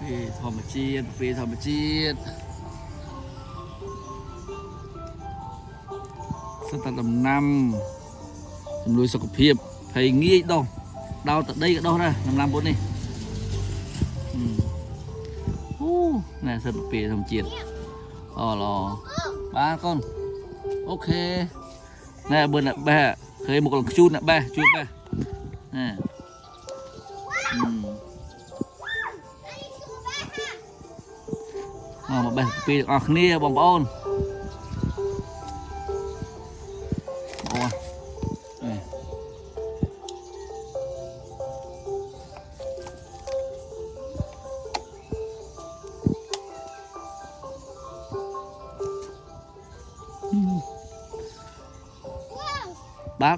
vì thòm chiết sắp ta tầm năm nuôi sọc hiệp thầy nghĩ đâu đau tận đây đâu ra 55 đi nè sắp phê thòm chiết lò ba con ok nè bên là ba khơi một con chun nè ba chun ba nè mà ba phê nia bom bôn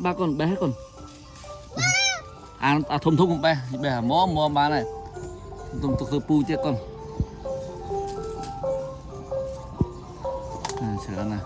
ba con bé con thùng thùng bé bé mò ba này thùng thùng pu chứ con sợ nè